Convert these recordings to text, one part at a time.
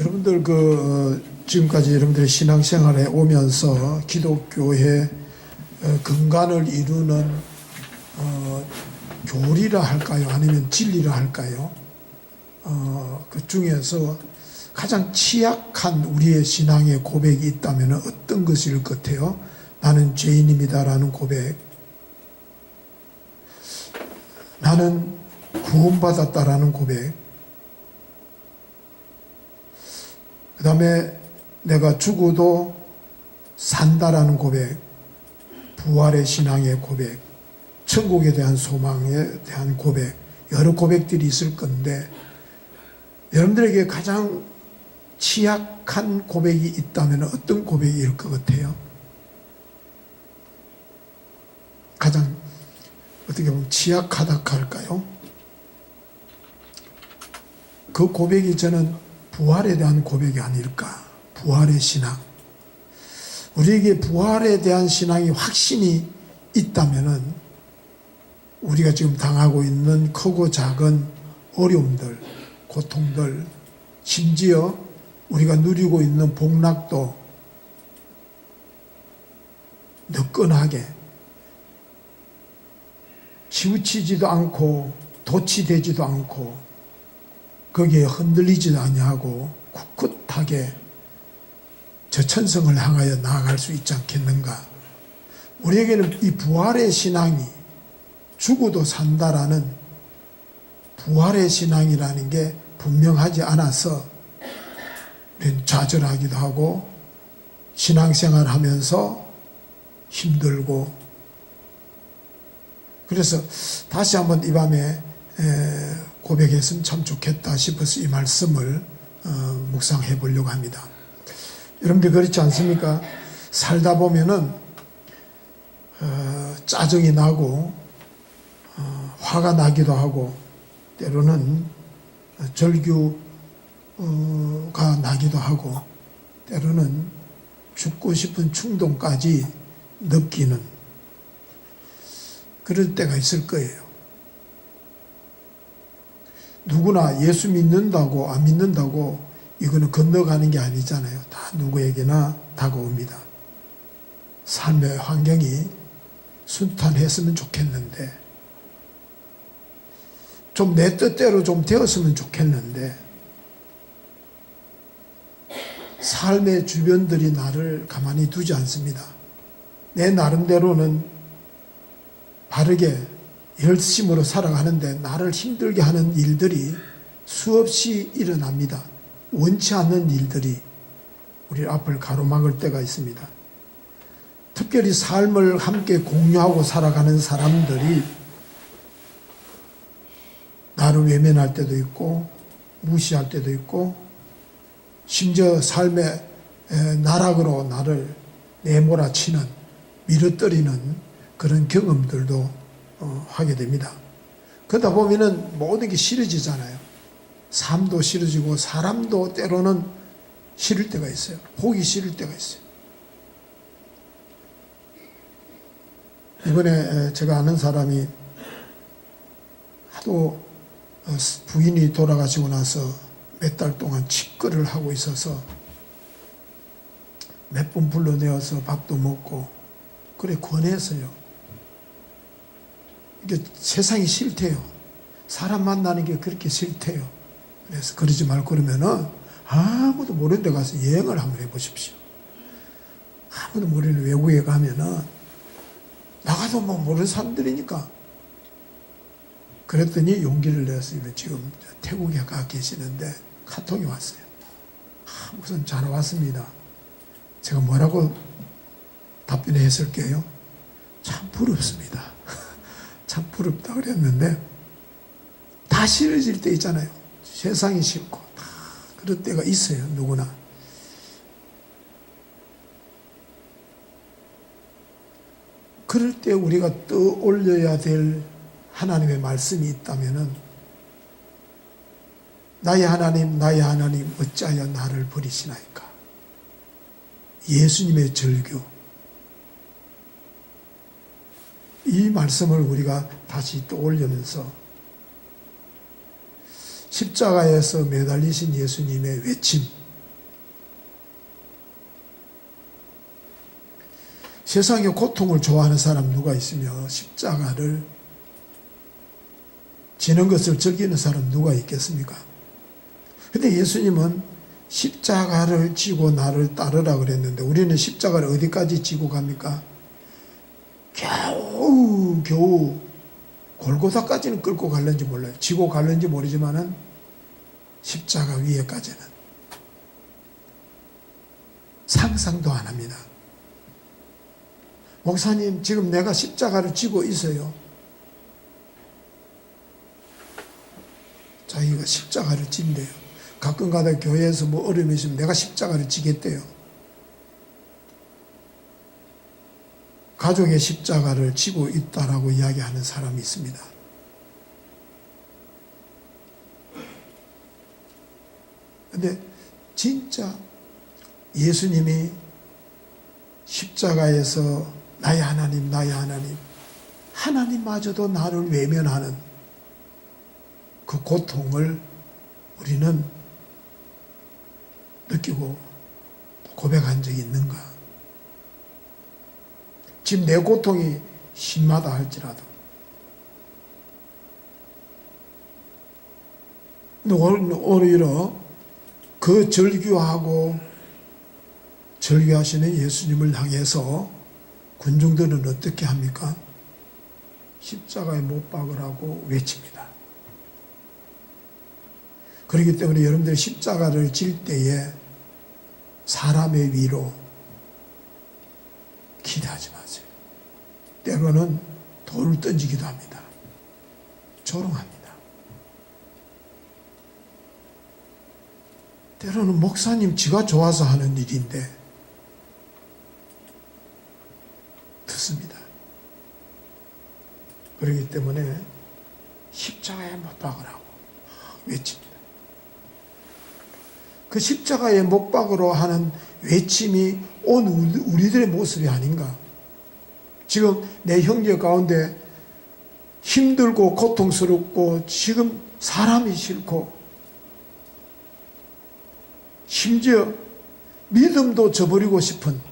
여러분들 지금까지 여러분들의 신앙생활에 오면서 기독교의 근간을 이루는 교리라 할까요? 아니면 진리라 할까요? 그 중에서 가장 취약한 우리의 신앙의 고백이 있다면 어떤 것일 것 같아요? 나는 죄인입니다라는 고백, 나는 구원받았다라는 고백, 그 다음에 내가 죽어도 산다라는 고백, 부활의 신앙의 고백, 천국에 대한 소망에 대한 고백, 여러 고백들이 있을 건데 여러분들에게 가장 취약한 고백이 있다면 어떤 고백일 것 같아요? 가장 어떻게 보면 취약하다 할까요? 그 고백이 저는 부활에 대한 고백이 아닐까. 부활의 신앙. 우리에게 부활에 대한 신앙이 확신이 있다면은 우리가 지금 당하고 있는 크고 작은 어려움들, 고통들, 심지어 우리가 누리고 있는 복락도 느끈하게 치우치지도 않고 도치되지도 않고 거기에 흔들리지도 아니하고 굳굳하게 저 천성을 향하여 나아갈 수 있지 않겠는가. 우리에게는 이 부활의 신앙이 죽어도 산다라는 부활의 신앙이라는 게 분명하지 않아서 우리는 좌절하기도 하고 신앙생활 하면서 힘들고, 그래서 다시 한번 이 밤에 고백했으면 참 좋겠다 싶어서 이 말씀을 묵상해 보려고 합니다. 여러분들 그렇지 않습니까? 살다 보면은 짜증이 나고 화가 나기도 하고 때로는 절규가 나기도 하고 때로는 죽고 싶은 충동까지 느끼는 그럴 때가 있을 거예요. 누구나 예수 믿는다고 안 믿는다고 이거는 건너가는 게 아니잖아요. 다 누구에게나 다가옵니다. 삶의 환경이 순탄했으면 좋겠는데, 좀 내 뜻대로 좀 되었으면 좋겠는데, 삶의 주변들이 나를 가만히 두지 않습니다. 내 나름대로는 바르게 열심으로 살아가는데 나를 힘들게 하는 일들이 수없이 일어납니다. 원치 않는 일들이 우리 앞을 가로막을 때가 있습니다. 특별히 삶을 함께 공유하고 살아가는 사람들이 나를 외면할 때도 있고 무시할 때도 있고 심지어 삶의 나락으로 나를 내몰아치는, 밀어뜨리는 그런 경험들도 하게 됩니다. 그러다 보면은 모든 게 싫어지잖아요. 삶도 싫어지고 사람도 때로는 싫을 때가 있어요. 보기 싫을 때가 있어요. 이번에 제가 아는 사람이 하도 부인이 돌아가시고 나서 몇 달 동안 치과를 하고 있어서 몇 번 불러내어서 밥도 먹고 그래 권했어요. 이게 세상이 싫대요. 사람 만나는 게 그렇게 싫대요. 그래서 그러지 말고 그러면은 아무도 모르는 데 가서 여행을 한번 해보십시오. 아무도 모르는 외국에 가면은 나가도 뭐 모르는 사람들이니까. 그랬더니 용기를 내서 지금 태국에 가 계시는데 카톡이 왔어요. 우선 잘 왔습니다. 제가 뭐라고 답변했을게요? 참 부럽습니다. 참 부럽다 그랬는데 다 싫어질 때 있잖아요. 세상이 싫고 다 그럴 때가 있어요. 누구나. 그럴 때 우리가 떠올려야 될 하나님의 말씀이 있다면은 나의 하나님 어찌하여 나를 버리시나이까. 예수님의 절규, 이 말씀을 우리가 다시 떠올리면서 십자가에서 매달리신 예수님의 외침, 세상의 고통을 좋아하는 사람 누가 있으며 십자가를 지는 것을 즐기는 사람 누가 있겠습니까? 근데 예수님은 십자가를 지고 나를 따르라 그랬는데 우리는 십자가를 어디까지 지고 갑니까? 겨우 골고다까지는 끌고 갈는지 몰라요. 지고 갈는지 모르지만은 십자가 위에까지는 상상도 안 합니다. 목사님, 지금 내가 십자가를 지고 있어요. 자기가 십자가를 진대요. 가끔가다 교회에서 뭐 어려움이 있으면 내가 십자가를 지겠대요. 가족의 십자가를 지고 있다라고 이야기하는 사람이 있습니다. 근데 진짜 예수님이 십자가에서 나의 하나님, 나의 하나님, 하나님마저도 나를 외면하는 그 고통을 우리는 느끼고 고백한 적이 있는가? 지금 내 고통이 심하다 할지라도. 오히려 그 절규하고 절규하시는 예수님을 향해서 군중들은 어떻게 합니까? 십자가에 못 박으라고 외칩니다. 그렇기 때문에 여러분들 십자가를 질 때에 사람의 위로 기대하지 마세요. 때로는 돌을 던지기도 합니다. 조롱합니다. 때로는 목사님 지가 좋아서 하는 일인데 듣습니다. 그렇기 때문에 십자가에 못 박으라고 외칩니다. 그 십자가에 못 박으러 하는 외침이 온 우리들의 모습이 아닌가. 지금 내 형제 가운데 힘들고 고통스럽고 지금 사람이 싫고 심지어 믿음도 저버리고 싶은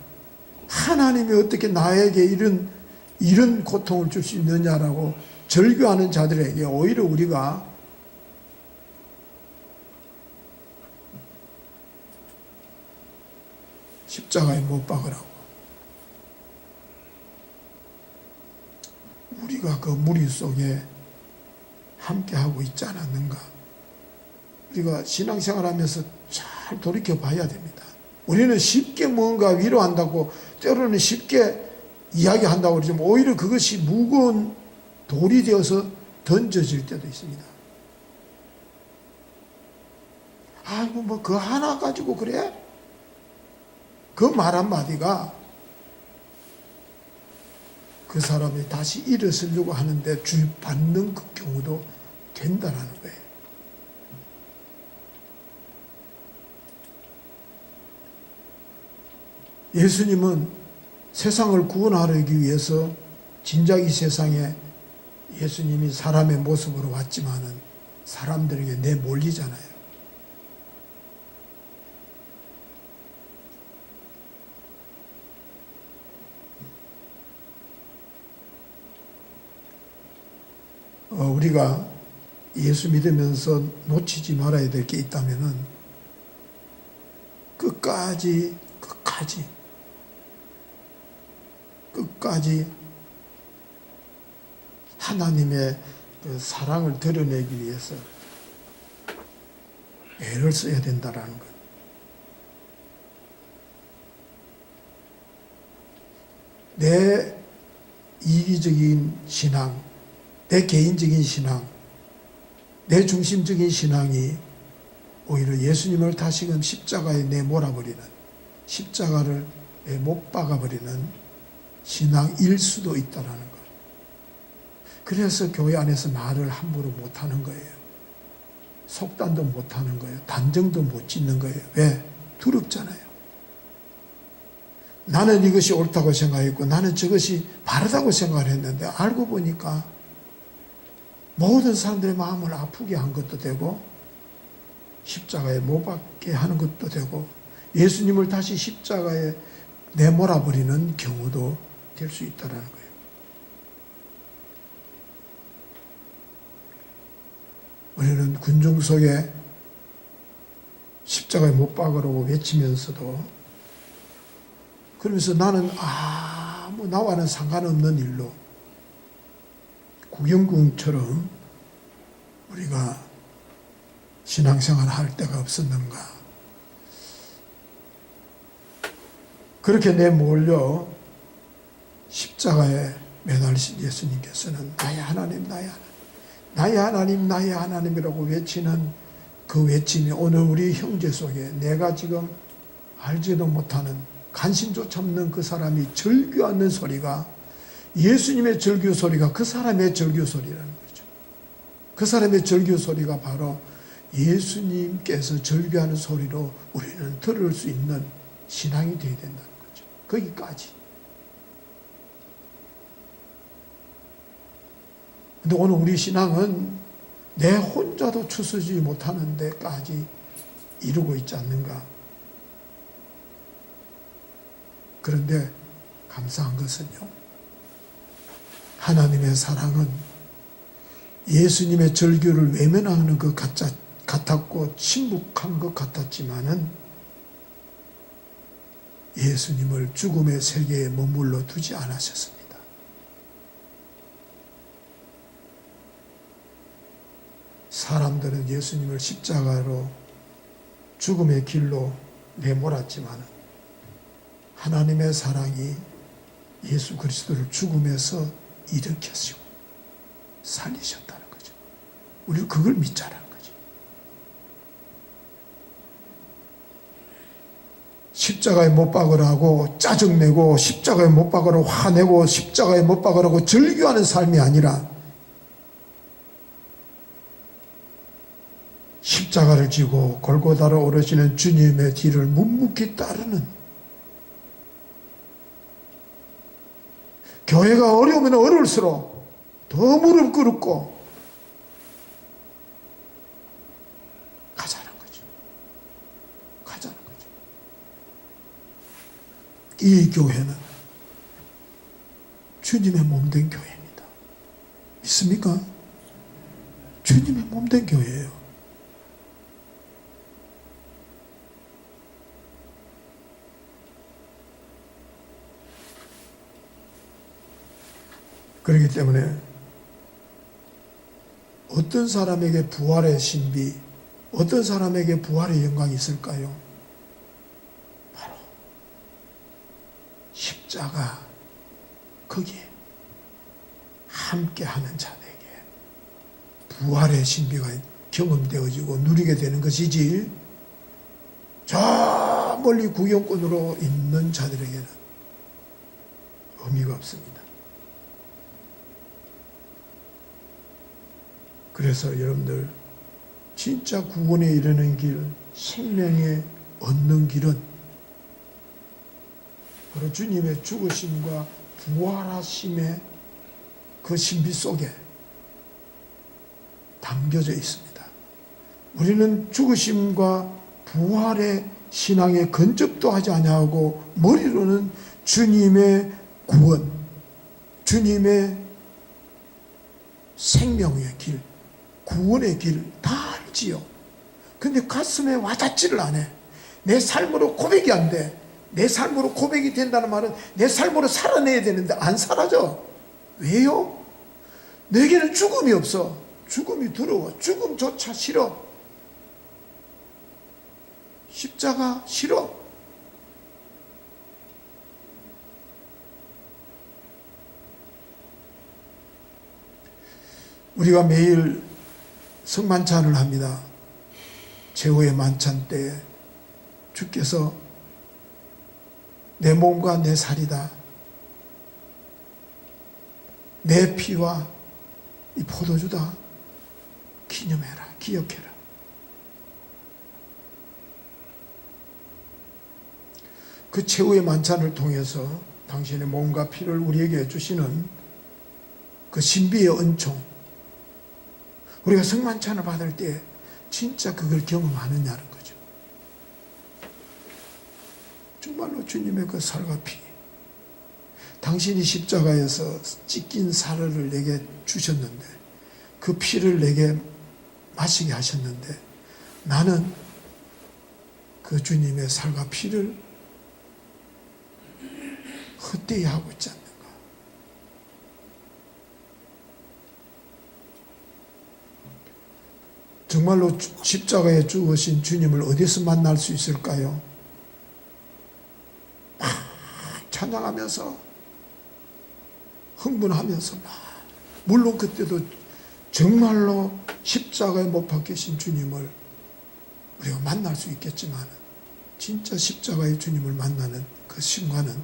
하나님이 어떻게 나에게 이런 고통을 줄 수 있느냐라고 절규하는 자들에게 오히려 우리가 십자가에 못 박으라고. 우리가 그 무리 속에 함께하고 있지 않았는가. 우리가 신앙생활하면서 잘 돌이켜 봐야 됩니다. 우리는 쉽게 뭔가 위로한다고 때로는 쉽게 이야기한다고 그러지만 오히려 그것이 무거운 돌이 되어서 던져질 때도 있습니다. 아이고 뭐 그 하나 가지고 그래? 그 말 한마디가 그 사람이 다시 일어서려고 하는데 주받는 그 경우도 된다라는 거예요. 예수님은 세상을 구원하기 위해서 진작 이 세상에 예수님이 사람의 모습으로 왔지만은 사람들에게 내몰리잖아요. 우리가 예수 믿으면서 놓치지 말아야 될 게 있다면은 끝까지 하나님의 그 사랑을 드러내기 위해서 애를 써야 된다라는 것. 내 이기적인 신앙, 내 개인적인 신앙, 내 중심적인 신앙이 오히려 예수님을 다시금 십자가에 내몰아버리는, 십자가를 못 박아버리는 신앙일 수도 있다는 것. 그래서 교회 안에서 말을 함부로 못하는 거예요. 속단도 못하는 거예요. 단정도 못 짓는 거예요. 왜? 두렵잖아요. 나는 이것이 옳다고 생각했고 나는 저것이 바르다고 생각을 했는데 알고 보니까 모든 사람들의 마음을 아프게 한 것도 되고 십자가에 못 박게 하는 것도 되고 예수님을 다시 십자가에 내몰아버리는 경우도 될 수 있다는 거예요. 우리는 군중 속에 십자가에 못 박으라고 외치면서도, 그러면서 나는 아무 나와는 상관없는 일로 구경꾼처럼 우리가 신앙생활 할 때가 없었는가. 그렇게 내몰려 십자가에 매달리신 예수님께서는 나의 하나님, 나의 하나님, 나의 하나님, 나의 하나님이라고 외치는 그 외침이 오늘 우리 형제 속에 내가 지금 알지도 못하는 관심조차 없는 그 사람이 절규하는 소리가, 예수님의 절규 소리가 그 사람의 절규 소리라는 거죠. 그 사람의 절규 소리가 바로 예수님께서 절규하는 소리로 우리는 들을 수 있는 신앙이 되어야 된다는 거죠. 거기까지. 근데 오늘 우리 신앙은 내 혼자도 추스지 못하는 데까지 이루고 있지 않는가. 그런데 감사한 것은요, 하나님의 사랑은 예수님의 절규를 외면하는 것 같았고 침묵한 것 같았지만은 예수님을 죽음의 세계에 머물러 두지 않으셨습니다. 사람들은 예수님을 십자가로 죽음의 길로 내몰았지만 하나님의 사랑이 예수 그리스도를 죽음에서 일으켰시고 살리셨다는 거죠. 우리는 그걸 믿자라는 거죠. 십자가에 못 박으라고 짜증내고 십자가에 못 박으라고 화내고 십자가에 못 박으라고 절규하는 삶이 아니라 십자가를 지고 골고다로 오르시는 주님의 뒤를 묵묵히 따르는, 교회가 어려우면 어려울수록 더 무릎 꿇고 가자는 거죠. 가자는 거죠. 이 교회는 주님의 몸된 교회입니다. 믿습니까? 주님의 몸된 교회예요. 그렇기 때문에 어떤 사람에게 부활의 신비, 어떤 사람에게 부활의 영광이 있을까요? 바로 십자가 거기에 함께하는 자에게 부활의 신비가 경험되어지고 누리게 되는 것이지, 저 멀리 구경꾼으로 있는 자들에게는 의미가 없습니다. 그래서 여러분들, 진짜 구원에 이르는 길, 생명에 얻는 길은 바로 주님의 죽으심과 부활하심의 그 신비 속에 담겨져 있습니다. 우리는 죽으심과 부활의 신앙에 근접도 하지 아니하고 머리로는 주님의 구원, 주님의 생명의 길, 구원의 길 다 알지요. 근데 가슴에 와닿지를 않아. 내 삶으로 고백이 안 돼. 내 삶으로 고백이 된다는 말은 내 삶으로 살아내야 되는데 안 살아져. 왜요? 내게는 죽음이 없어. 죽음이 두려워. 죽음조차 싫어. 십자가 싫어. 우리가 매일 성만찬을 합니다. 최후의 만찬 때 주께서 내 몸과 내 살이다, 내 피와 이 포도주다, 기념해라, 기억해라. 그 최후의 만찬을 통해서 당신의 몸과 피를 우리에게 주시는 그 신비의 은총, 우리가 성만찬을 받을 때 진짜 그걸 경험하느냐는 거죠. 정말로 주님의 그 살과 피, 당신이 십자가에서 찢긴 사르를 내게 주셨는데 그 피를 내게 마시게 하셨는데 나는 그 주님의 살과 피를 헛되이 하고 있지 않는가. 정말로 십자가에 죽으신 주님을 어디서 만날 수 있을까요? 막 찬양하면서 흥분하면서 막, 물론 그때도 정말로 십자가에 못 박히신 주님을 우리가 만날 수 있겠지만 진짜 십자가의 주님을 만나는 그 순간은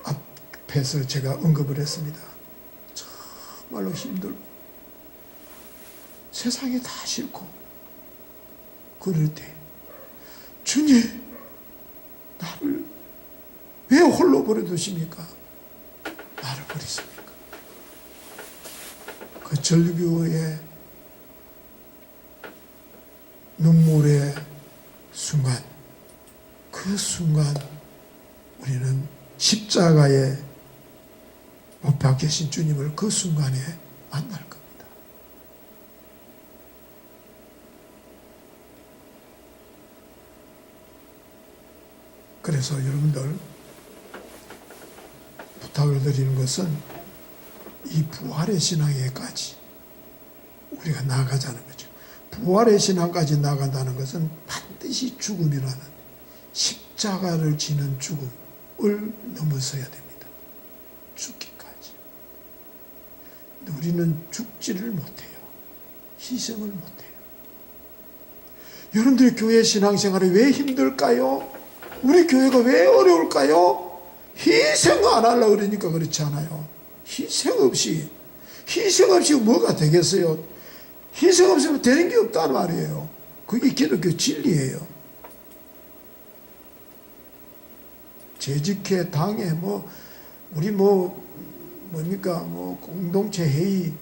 앞에서 제가 언급을 했습니다. 정말로 힘들고 세상이 다 싫고 그럴 때 주님 나를 왜 홀로 버려두십니까? 나를 버리십니까? 그 절규의 눈물의 순간, 그 순간 우리는 십자가에 못 박히신 주님을 그 순간에 만날 겁니다. 그래서 여러분들 부탁을 드리는 것은 이 부활의 신앙에까지 우리가 나아가자는 거죠. 부활의 신앙까지 나아간다는 것은 반드시 죽음이라는 십자가를 지는 죽음을 넘어서야 됩니다. 죽기까지. 근데 우리는 죽지를 못해요. 희생을 못해요. 여러분들의 교회 신앙생활이 왜 힘들까요? 우리 교회가 왜 어려울까요? 희생 안 하려고 그러니까 그렇지 않아요. 희생 없이 뭐가 되겠어요? 희생 없으면 되는 게 없단 말이에요. 그게 기독교 진리예요. 재직회, 당회, 우리 뭡니까, 공동체 회의,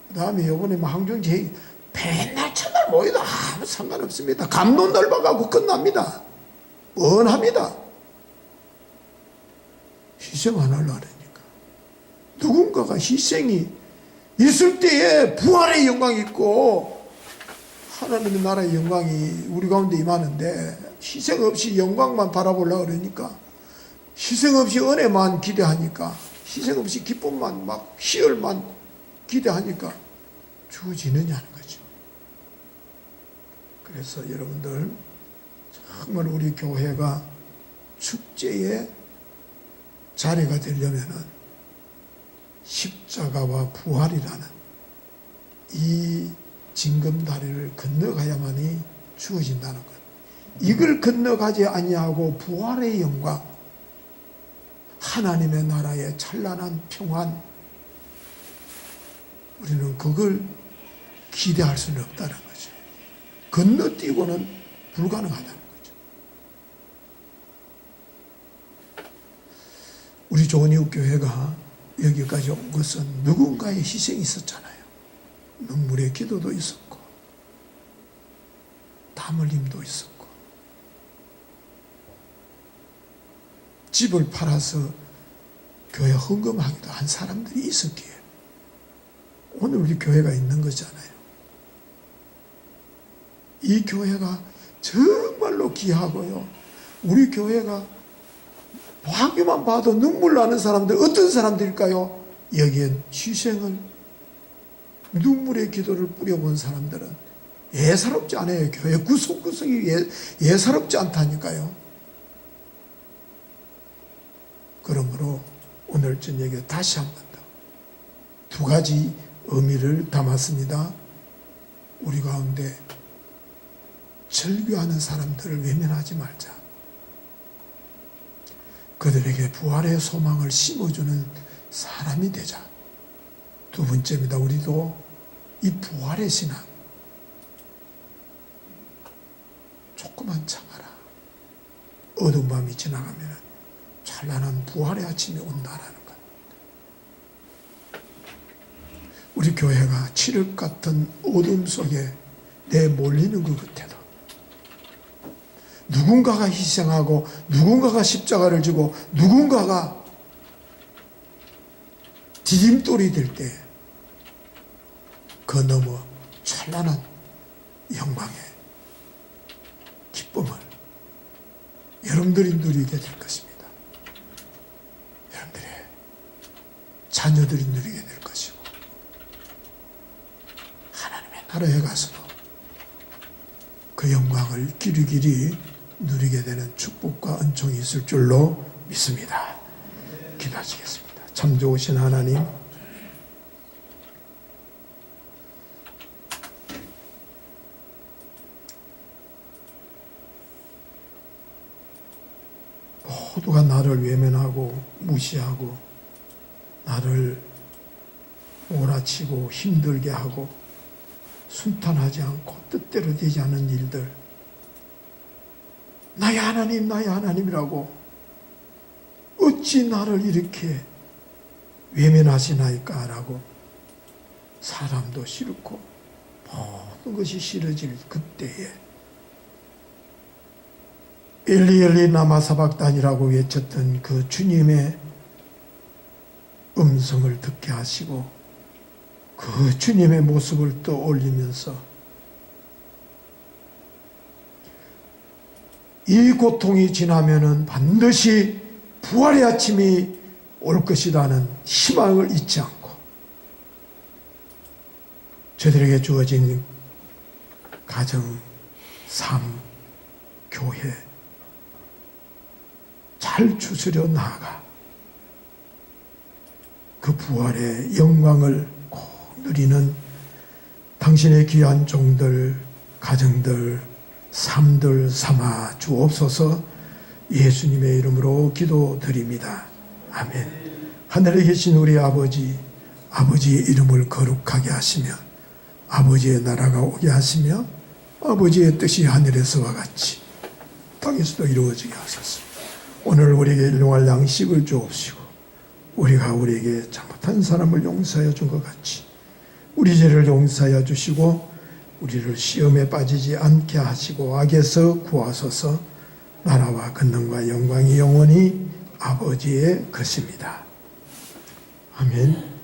그 다음에 요번에 항정제 회의, 맨날 첫날 모여도 아무 상관없습니다. 감론 넓어가고 끝납니다. 뻔합니다. 희생 안 하려고 하니까. 누군가가 희생이 있을 때에 부활의 영광이 있고 하나님의 나라의 영광이 우리 가운데 임하는데 희생 없이 영광만 바라보려고 그러니까 희생 없이 은혜만 기대하니까 희생 없이 기쁨만 막 희열만 기대하니까 주어지느냐는 거죠. 그래서 여러분들 정말 우리 교회가 축제의 자리가 되려면은 십자가와 부활이라는 이 징검다리를 건너가야만이 주어진다는 것. 이걸 건너가지 아니하고 부활의 영광, 하나님의 나라의 찬란한 평안, 우리는 그걸 기대할 수는 없다는 거죠. 건너뛰고는 불가능하다는 거죠. 우리 좋은 이웃 교회가 여기까지 온 것은 누군가의 희생이 있었잖아요. 눈물의 기도도 있었고 땀 흘림도 있었고 집을 팔아서 교회 헌금하기도 한 사람들이 있었기에 오늘 우리 교회가 있는 거잖아요. 이 교회가 정말로 귀하고요. 우리 교회가 보기만 봐도 눈물 나는 사람들 어떤 사람들일까요? 여기엔 희생을 눈물의 기도를 뿌려본 사람들은 예사롭지 않아요. 교회 구석구석이 예사롭지 않다니까요. 그러므로 오늘 저녁에 다시 한 번 더 두 가지 의미를 담았습니다. 우리 가운데 절규하는 사람들을 외면하지 말자. 그들에게 부활의 소망을 심어주는 사람이 되자. 두 번째입니다. 우리도 이 부활의 신앙 조금만 참아라. 어두운 밤이 지나가면 찬란한 부활의 아침이 온다라는 것. 우리 교회가 칠흑 같은 어둠 속에 내몰리는 것 같아도 누군가가 희생하고 누군가가 십자가를 지고 누군가가 디딤돌이 될 때 그 너머 찬란한 영광의 기쁨을 여러분들이 누리게 될 것입니다. 여러분들의 자녀들이 누리게 될 것이고 하나님의 나라에 가서도 그 영광을 길이길이 누리게 되는 축복과 은총이 있을 줄로 믿습니다. 기도하시겠습니다. 참 좋으신 하나님, 모두가 나를 외면하고 무시하고 나를 몰아치고 힘들게 하고 순탄하지 않고 뜻대로 되지 않은 일들, 나의 하나님, 나의 하나님이라고 어찌 나를 이렇게 외면하시나이까라고 사람도 싫고 모든 것이 싫어질 그때에 엘리 엘리 라마 사박단이라고 외쳤던 그 주님의 음성을 듣게 하시고 그 주님의 모습을 떠올리면서 이 고통이 지나면은 반드시 부활의 아침이 올 것이라는 희망을 잊지 않고 저들에게 주어진 가정, 삶, 교회 잘 추스려 나아가 그 부활의 영광을 꼭 누리는 당신의 귀한 종들, 가정들, 삶들 삼아 주옵소서. 예수님의 이름으로 기도드립니다. 아멘. 하늘에 계신 우리 아버지, 아버지의 이름을 거룩하게 하시며 아버지의 나라가 오게 하시며 아버지의 뜻이 하늘에서와 같이 땅에서도 이루어지게 하소서. 오늘 우리에게 일용할 양식을 주옵시고 우리가 우리에게 잘못한 사람을 용서하여 준 것 같이 우리 죄를 용서하여 주시고 우리를 시험에 빠지지 않게 하시고 악에서 구하소서. 나라와 권능과 영광이 영원히 아버지의 것입니다. 아멘.